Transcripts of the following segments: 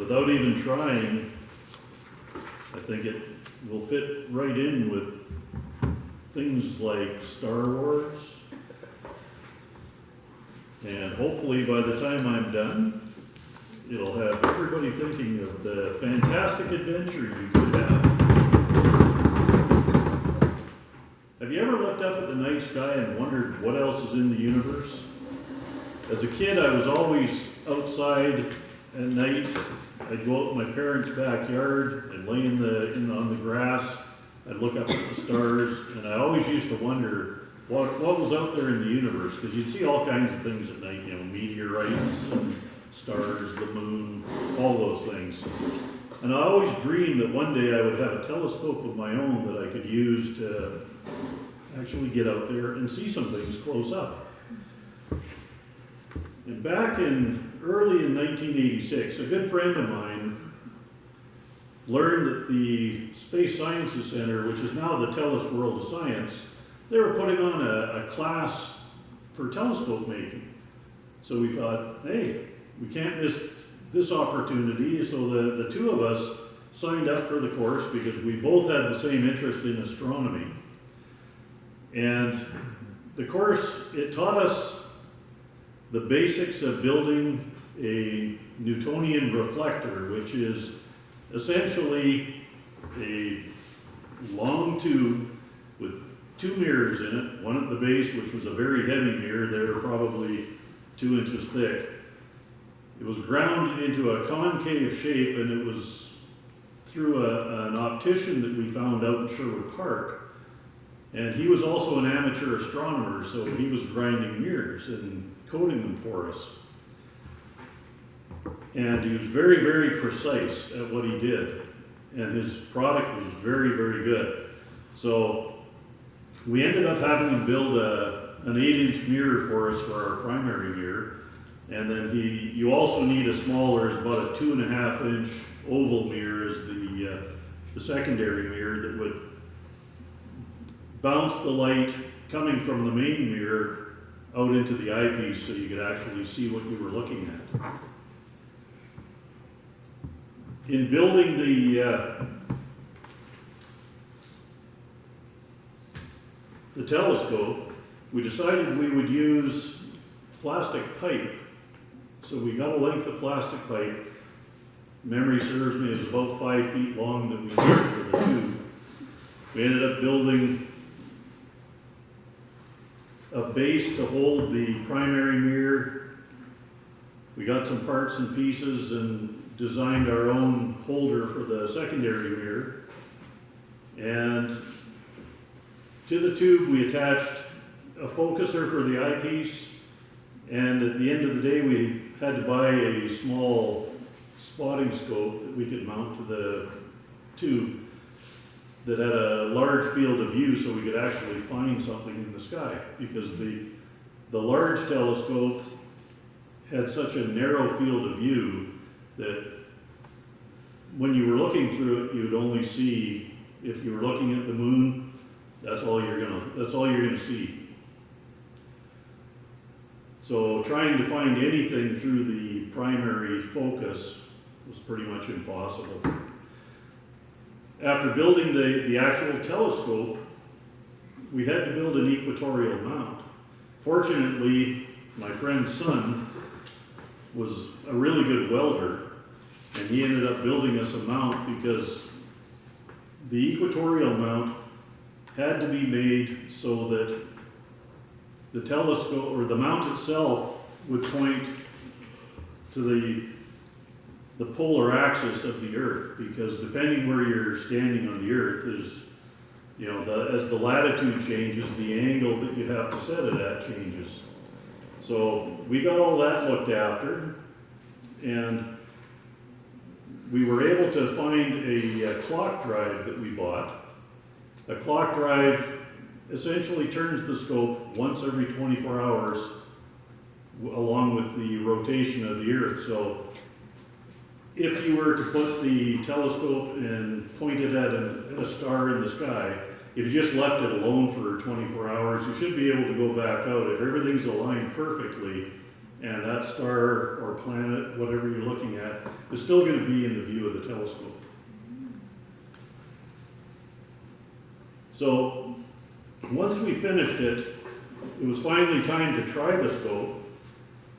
without even trying, I think it will fit right in with things like Star Wars. And hopefully by the time I'm done, it'll have everybody thinking of the fantastic adventure you could have. Have you ever looked up at the night sky and wondered what else is in the universe? As a kid, I was always outside at night. I'd go out in my parents' backyard and lay on the grass. I'd look up at the stars, and I always used to wonder what was out there in the universe, because you'd see all kinds of things at night, you know, meteorites and stars, the moon, all those things. And I always dreamed that one day I would have a telescope of my own that I could use to actually get out there and see some things close up. And back early in 1986, a good friend of mine learned that the Space Sciences Center, which is now the TELUS World of Science, they were putting on a class for telescope making. So we thought, hey, we can't miss this opportunity. So the two of us signed up for the course because we both had the same interest in astronomy. And the course, it taught us the basics of building a Newtonian reflector, which is essentially a long tube with two mirrors in it, one at the base, which was a very heavy mirror. They were probably 2 inches thick. It was ground into a concave shape, and it was through an optician that we found out in Sherwood Park. And he was also an amateur astronomer, so he was grinding mirrors and coating them for us. And he was very, very precise at what he did. And his product was very, very good. So we ended up having him build an 8-inch mirror for us for our primary mirror. And then you also need a smaller, it's about a 2.5-inch oval mirror as the secondary mirror that would bounce the light coming from the main mirror out into the eyepiece so you could actually see what you were looking at. In building the telescope, we decided we would use plastic pipe. So we got a length of plastic pipe. Memory serves me, it was about 5 feet long that we needed for the tube. We ended up building a base to hold the primary mirror. We got some parts and pieces and designed our own holder for the secondary mirror. And to the tube we attached a focuser for the eyepiece, and at the end of the day we had to buy a small spotting scope that we could mount to the tube that had a large field of view so we could actually find something in the sky, because the large telescope had such a narrow field of view that when you were looking through it, you would only see, if you were looking at the moon, that's all you're gonna see. So trying to find anything through the primary focus was pretty much impossible. After building the actual telescope, we had to build an equatorial mount. Fortunately, my friend's son was a really good welder, and he ended up building us a mount because the equatorial mount had to be made so that the telescope, or the mount itself, would point to the polar axis of the Earth, because depending where you're standing on the Earth is, you know, as the latitude changes, the angle that you have to set it at changes. So we got all that looked after, and we were able to find a clock drive that we bought. A clock drive essentially turns the scope once every 24 hours along with the rotation of the Earth. So if you were to put the telescope and point it at a star in the sky, if you just left it alone for 24 hours, you should be able to go back out. If everything's aligned perfectly and that star or planet, whatever you're looking at, is still going to be in the view of the telescope. So once we finished it, it was finally time to try the scope.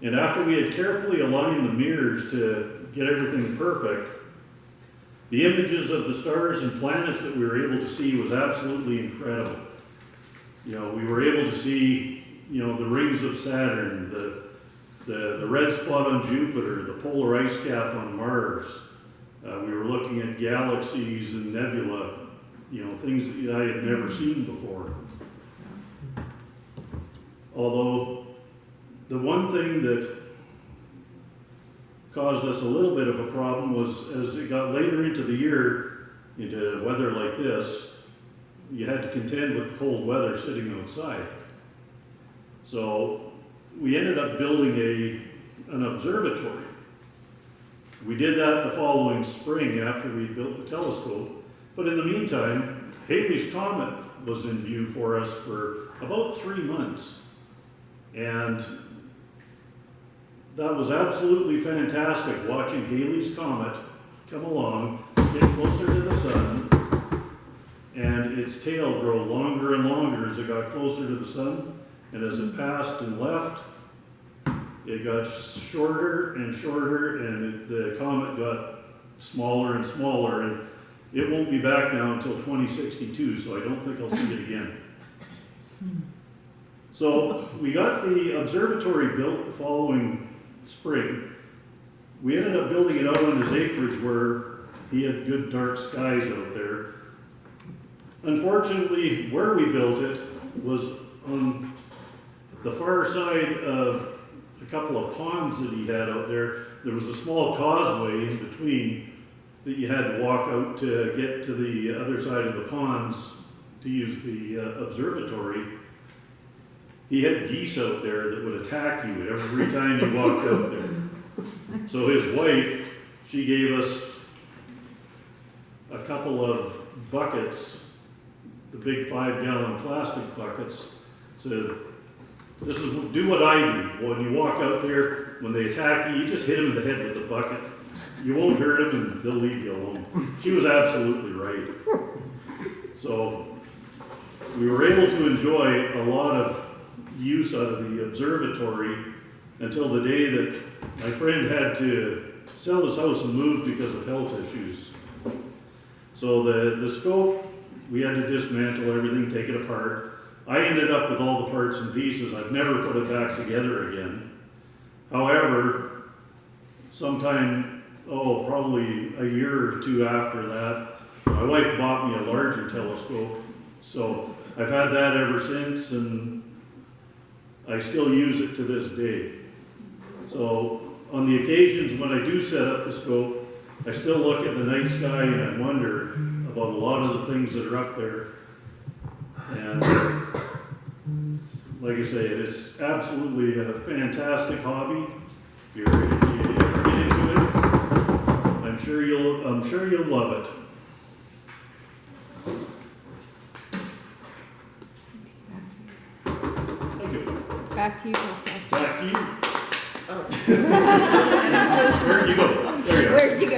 And after we had carefully aligned the mirrors to get everything perfect, the images of the stars and planets that we were able to see was absolutely incredible. You know, we were able to see, you know, the rings of Saturn, the red spot on Jupiter, the polar ice cap on Mars. We were looking at galaxies and nebula, you know, things that I had never seen before. Although the one thing that caused us a little bit of a problem was as it got later into the year, into weather like this, you had to contend with the cold weather sitting outside. So we ended up building an observatory. We did that the following spring after we built the telescope. But in the meantime, Halley's Comet was in view for us for about 3 months. And that was absolutely fantastic, watching Halley's Comet come along, get closer to the sun, and its tail grow longer and longer as it got closer to the sun. And as it passed and left, it got shorter and shorter, and the comet got smaller and smaller. And it won't be back now until 2062, so I don't think I'll see it again. So we got the observatory built the following spring. We ended up building it out on his acreage where he had good dark skies out there. Unfortunately, where we built it was on the far side of a couple of ponds that he had out there. There was a small causeway in between that you had to walk out to get to the other side of the ponds to use the observatory. He had geese out there that would attack you every time you walked out there. So his wife, she gave us a couple of buckets, the big 5-gallon plastic buckets, said, this is, do what I do. When you walk out there, when they attack you, you just hit them in the head with a bucket. You won't hurt them and they'll leave you alone. She was absolutely right. So we were able to enjoy a lot of use out of the observatory until the day that my friend had to sell his house and move because of health issues. So the scope, we had to dismantle everything, take it apart. I ended up with all the parts and pieces. I've never put it back together again. However, sometime, probably a year or two after that, my wife bought me a larger telescope. So I've had that ever since, and I still use it to this day. So on the occasions when I do set up the scope, I still look at the night sky and I wonder about a lot of the things that are up there. And like I say, it's absolutely a fantastic hobby. If you ever get into it, I'm sure you'll love it. Thank you. Back to you, Postmaster. Back to you. Oh. Where'd you go? There you are. Where'd you go?